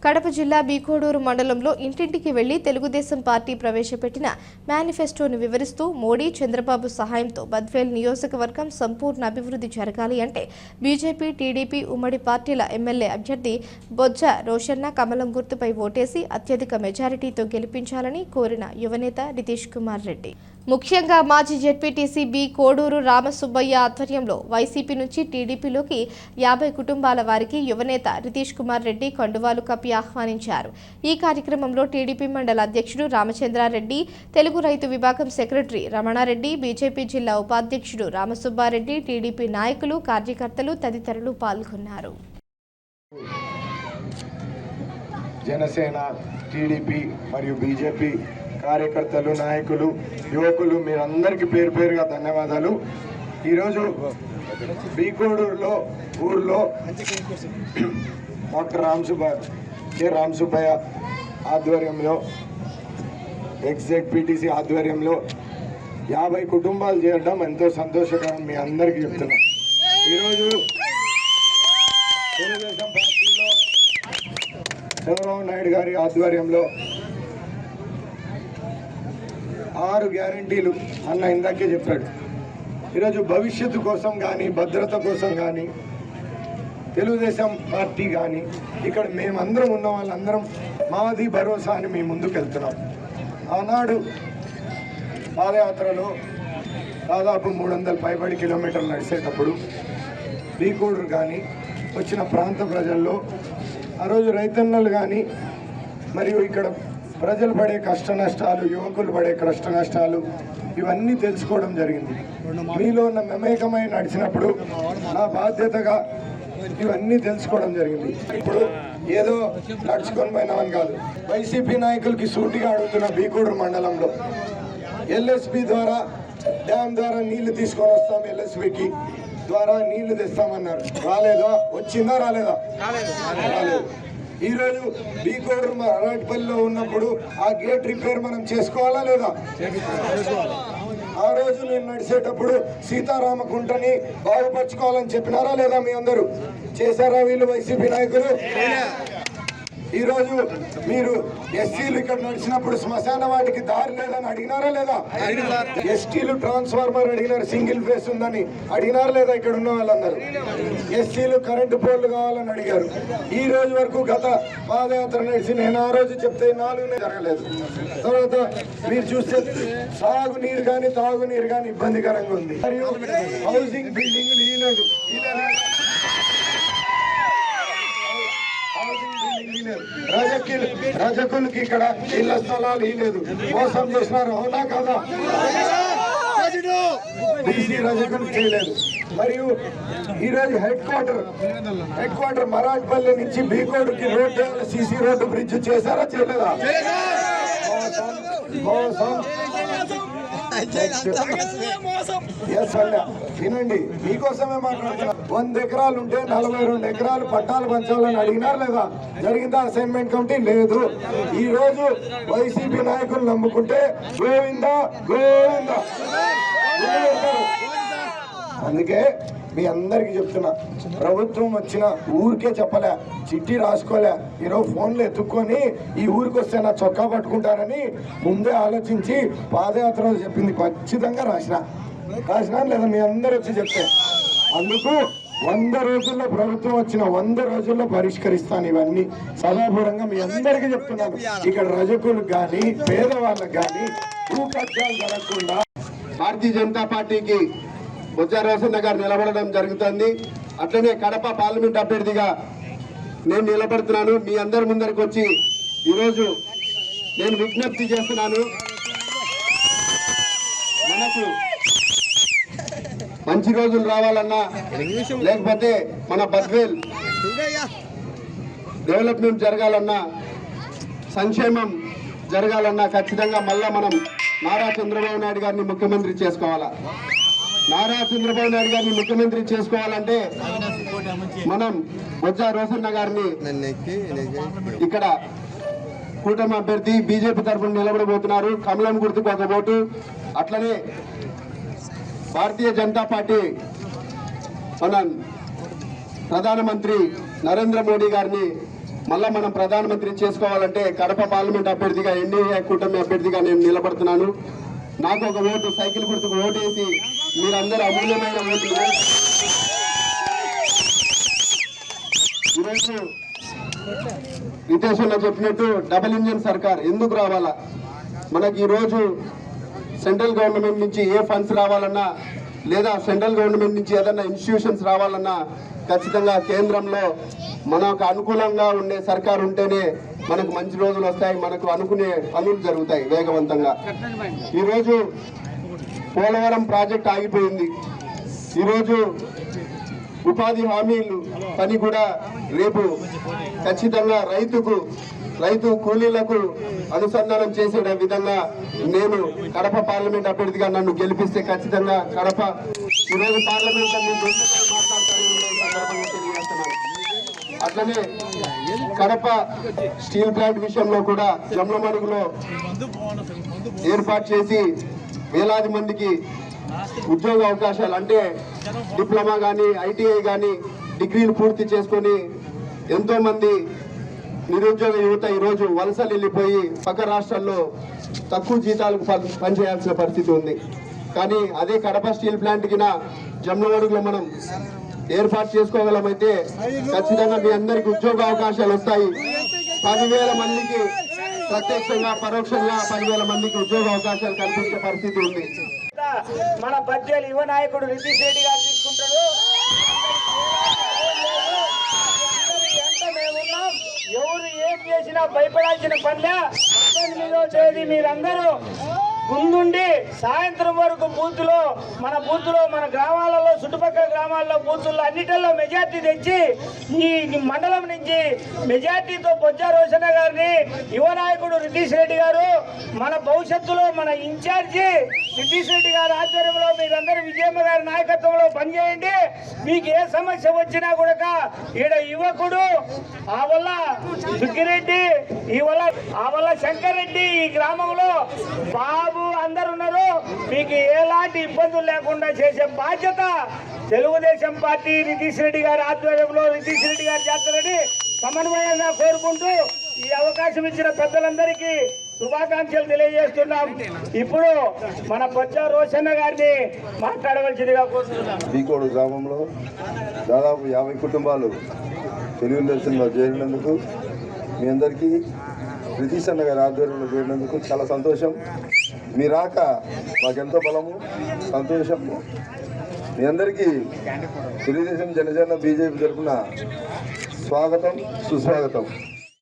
కడప జిల్లా బీకోడూరు మండలంలో ఇంటింటికి వెళ్లి తెలుగుదేశం పార్టీ ప్రవేశపెట్టిన మేనిఫెస్టోను వివరిస్తూ మోడీ చంద్రబాబు సహాయంతో బద్వేల్ నియోజకవర్గం సంపూర్ణ అభివృద్ధి జరగాలి అంటే బీజేపీ టీడీపీ ఉమ్మడి పార్టీల ఎమ్మెల్యే అభ్యర్థి బొజ్జ రోషన్న కమలం గుర్తుపై ఓటేసి అత్యధిక మెజారిటీతో గెలిపించాలని కోరిన యువనేత నితీష్ కుమార్ రెడ్డి. ముఖ్యంగా మాజీ జెడ్పీటీసీ బి కోడూరు రామసుబ్బయ్య ఆధ్వర్యంలో వైసీపీ నుంచి టీడీపీలోకి 50 కుటుంబాల వారికి యువనేత నితీష్ కుమార్ రెడ్డి కండువాలు కప్పి ఆహ్వానించారు. ఈ కార్యక్రమంలో టీడీపీ మండల అధ్యక్షుడు రామచంద్రారెడ్డి, తెలుగు రైతు విభాగం సెక్రటరీ రమణారెడ్డి, బీజేపీ జిల్లా ఉపాధ్యక్షుడు రామసుబ్బారెడ్డి, టీడీపీ నాయకులు, కార్యకర్తలు తదితరులు పాల్గొన్నారు. జనసేన, టీడీపీ మరియు బీజేపీ కార్యకర్తలు, నాయకులు, యువకులు మీరందరికీ పేరు పేరుగా ధన్యవాదాలు. ఈరోజు బీకోడూరులో ఊర్లో డాక్టర్ రామసుబ్బయ్య ఆధ్వర్యంలో ఎగ్జెడ్పీటీసీ ఆధ్వర్యంలో 50 కుటుంబాలు చేరడం ఎంతో సంతోషకరం. మీ అందరికీ చెప్తున్నాం. ఈరోజు తెలుగుదేశం పార్టీలో చంద్రబాబు నాయుడు గారి ఆధ్వర్యంలో 6 గ్యారంటీలు అన్న ఇందాకే చెప్పాడు. ఈరోజు భవిష్యత్తు కోసం కానీ, భద్రత కోసం కానీ, తెలుగుదేశం పార్టీ కానీ, ఇక్కడ మేమందరం ఉన్న వాళ్ళందరం మాది భరోసా అని మేము ముందుకు వెళ్తున్నాం. ఆనాడు పాదయాత్రలో దాదాపు 300 పైబడి కిలోమీటర్లు నడిచేటప్పుడు బీకోడూరు కానీ వచ్చిన ప్రాంత ప్రజల్లో ఆ రోజు రైతన్నలు కానీ మరియు ఇక్కడ ప్రజలు పడే కష్ట నష్టాలు, యువకులు పడే కష్ట నష్టాలు ఇవన్నీ తెలుసుకోవడం జరిగింది. మీలో ఉన్న మమేకమై నడిచినప్పుడు నా బాధ్యతగా ఇవన్నీ తెలుసుకోవడం జరిగింది. ఇప్పుడు ఏదో నడుచుకొని పోయినామని కాదు, వైసీపీ నాయకులకి సూటిగా అడుగుతున్న బీకోడూరు మండలంలో ఎల్ఎస్పి ద్వారా డ్యామ్ ద్వారా నీళ్లు తీసుకొని వస్తాం, ఎల్ఎస్పికి ద్వారా నీళ్లు తెస్తామన్నారు. రాలేదా? వచ్చిందా? రాలేదా? రాలేదు. ఈరోజు బీకోడూరు అరాటిపల్లిలో ఉన్నప్పుడు ఆ గేట్ రిపేర్ మనం చేసుకోవాలా లేదా? ఆ రోజు నేను నడిచేటప్పుడు సీతారామకుంటని బాగుపరచుకోవాలని చెప్పినారా లేదా? మీ అందరూ చేశారా? వీళ్ళు వైసీపీ నాయకులు. ఈరోజు మీరు ఎస్సీలు ఇక్కడ నడిచినప్పుడు శ్మశాన వాటికి దారి లేదని అడిగినారా లేదా? ఎస్టీలు ట్రాన్స్ఫార్మర్ అడిగినారు, సింగిల్ ఫేస్ ఉందని అడిగినారా లేదా? ఇక్కడ ఉన్న వాళ్ళందరూ ఎస్సీలు కరెంటు పోల్లు కావాలని అడిగారు. ఈ రోజు వరకు గత పాదయాత్ర నడిచి నేను ఆ రోజు చెప్తే 4 జరగలేదు. తర్వాత మీరు చూస్తే సాగునీరు కానీ తాగునీరు కానీ ఇబ్బందికరంగా ఉంది. మరియు హౌసింగ్ బిల్డింగ్ లేదు, రజకులకి ఇక్కడ ఇళ్ల స్థలాలు లేదు, మోసం చేసినారు. అవునా కదా? బీసీ రజకులు చేయలేదు. మరియు ఈరోజు హెడ్ క్వార్టర్ మరాఠపల్లి నుంచి బీకోడుకి రోడ్డు, సీసీ రోడ్డు బ్రిడ్జ్ చేశారా? చేయలేదా? వినండి, మీకోసమే మాట్లాడుతున్నా. 100 ఎకరాలు ఉంటే 42 ఎకరాలు పట్టాలు పంచాలని అడిగినారు లేదా? జరిగిందా? అసైన్మెంట్ కమిటీ లేదు. ఈ రోజు వైసీపీ నాయకులు నమ్ముకుంటే గోవిందా గోవిందా. అందుకే మీ అందరికి చెప్తున్నా, ప్రభుత్వం వచ్చిన ఊరికే చెప్పలే, చిట్టి రాసుకోలే, ఈరోజు ఫోన్లు ఎత్తుక్కొని ఈ ఊరికి వస్తే నా చొక్కా పట్టుకుంటారని ముందే ఆలోచించి పాదయాత్రలో చెప్పింది ఖచ్చితంగా రాసినా లేదా? మీ అందరూ వచ్చి చెప్తే అందుకు 100 రోజుల్లో ప్రభుత్వం వచ్చిన 100 రోజుల్లో పరిష్కరిస్తాను. ఇవన్నీ సదాపూరంగా మీ అందరికీ చెప్తున్నాను. ఇక్కడ రజకులకు కానీ పేదవాళ్ళకు కానీ భూకబ్జాలు జరగకుండా భారతీయ జనతా పార్టీకి బొజ్జ రోషన్న గారు నిలబడడం జరుగుతుంది. అట్లనే కడప పార్లమెంట్ అభ్యర్థిగా నేను నిలబడుతున్నాను. మీ అందరి ముందరికి వచ్చి ఈరోజు నేను విజ్ఞప్తి చేస్తున్నాను. మనకు మంచి రోజులు రావాలన్నా, లేకపోతే మన బద్వేల్ డెవలప్మెంట్ జరగాలన్నా, సంక్షేమం జరగాలన్నా ఖచ్చితంగా మళ్ళా మనం నారా చంద్రబాబు నాయుడు గారిని ముఖ్యమంత్రి చేసుకోవాలా. నారా చంద్రబాబు నాయుడు గారిని ముఖ్యమంత్రి చేసుకోవాలంటే మనం బొజ్జ రోషన్న గారిని ఇక్కడ కూటమి అభ్యర్థి బీజేపీ తరఫున నిలబడబోతున్నారు. కమలం గుర్తుకు ఒక ఓటు. అట్లనే భారతీయ జనతా పార్టీ మన ప్రధానమంత్రి నరేంద్ర మోడీ గారిని మళ్ళా మనం ప్రధానమంత్రి చేసుకోవాలంటే కడప పార్లమెంట్ అభ్యర్థిగా ఎన్డీఏ కూటమి అభ్యర్థిగా నేను నిలబడుతున్నాను. నాకు ఒక ఓటు, సైకిల్ గుర్తుకు ఓటేసి మీరందరూ అమూల్యమైన ఓటు. ఈరోజు రితేష్ అన్న చెప్పినట్టు డబుల్ ఇంజిన్ సర్కార్ ఎందుకు రావాలా? మనకి ఈరోజు సెంట్రల్ గవర్నమెంట్ నుంచి ఏ ఫండ్స్ రావాలన్నా లేదా సెంట్రల్ గవర్నమెంట్ నుంచి ఏదైనా ఇన్స్టిట్యూషన్స్ రావాలన్నా ఖచ్చితంగా కేంద్రంలో మనకు అనుకూలంగా ఉండే సర్కారు ఉంటేనే మనకు మంచి రోజులు వస్తాయి, మనకు అనుకునే పనులు జరుగుతాయి వేగవంతంగా. ఈరోజు పోలవరం ప్రాజెక్ట్ ఆగిపోయింది. ఈరోజు ఉపాధి హామీలు పని కూడా రేపు ఖచ్చితంగా రైతు కూలీలకు అనుసంధానం చేసే విధంగా నేను కడప పార్లమెంట్ అభ్యర్థిగా నన్ను గెలిపిస్తే ఖచ్చితంగా కడప ఈరోజు పార్లమెంట్ మాట్లాడతానని తెలియజేస్తున్నాను. అట్లనే కడప స్టీల్ ప్లాంట్ విషయంలో కూడా జమ్లమడుగులో ఏర్పాటు చేసి వేలాది మందికి ఉద్యోగ అవకాశాలు, అంటే డిప్లొమా కానీ ఐటీఐ కానీ డిగ్రీలు పూర్తి చేసుకొని ఎంతో మంది నిరుద్యోగ యువత ఈరోజు వలసలు వెళ్ళిపోయి పక్క రాష్ట్రాల్లో తక్కువ జీతాలకు పనిచేయాల్సిన పరిస్థితి ఉంది. కానీ అదే కడప స్టీల్ ప్లాంట్ కింద జమ్లమడుగులో మనం ఏర్పాటు చేసుకోగలమైతే ఖచ్చితంగా మీ అందరికి ఉద్యోగ అవకాశాలు వస్తాయి. 10,000 మందికి ప్రత్యక్షంగా పరోక్షంగా 10,000 మందికి ఉద్యోగ అవకాశాలు కల్పించే పరిస్థితి ఉంది. మన బద్వేలు యువ నాయకుడు రితీష్ రెడ్డి గారు తీసుకుంటారు. ఎవరు ఏం చేసినా భయపడాల్సిన పనిలే. 19వ తేదీ మీరందరూ ముందుండి సాయంత్రం వరకు మన బూతులో మన గ్రామాలలో చుట్టుపక్కల గ్రామాల్లో బూతుల్లో అన్నిటిలో మెజార్టీ తెచ్చి ఈ మండలం నుంచి మెజార్టీతో బొజ్జా రోషన్న గారిని యువ నాయకుడు రితీష్ రెడ్డి గారు మన భవిష్యత్తులో మన ఇన్ఛార్జి రితీష్ రెడ్డి గారి ఆధ్వర్యంలో మీరందరూ విజయమ్మ గారి నాయకత్వంలో పనిచేయండి. మీకు ఏ సమస్య వచ్చినా కూడా ఈడ యువకుడు ఆవల్ల దుగ్గిరెడ్డి ఆవల్ల శంకర్ రెడ్డి ఈ గ్రామంలో బాబు అందరు ఉన్నారు. మీకు ఎలాంటి ఇబ్బందులు లేకుండా చేసే బాధ్యత తెలుగుదేశం పార్టీ రితీష్ రెడ్డి గారి ఆధ్వర్యంలో రితీష్ రెడ్డి గారు చేస్తారని సమన్వయంగా కోరుకుంటూ ఈ అవకాశం ఇచ్చిన పెద్దలందరికీ శుభాకాంక్షలు తెలియజేస్తున్నాం. ఇప్పుడు మన బొజ్జా రోషన్న గారిని మాట్లాడవలసిందిగా కోరుతున్నాం. బీకోడు గ్రామంలో దాదాపు 50 కుటుంబాలు తెలుగుదేశంలో చేరినందుకు మీ అందరికీ రితీష్ అన్న గారి ఆధ్వర్యంలో చేరినందుకు చాలా సంతోషం. మీ రాక మాకెంతో బలము, సంతోషం. మీ అందరికీ తెలుగుదేశం జనసేన బీజేపీ తరఫున స్వాగతం, సుస్వాగతం.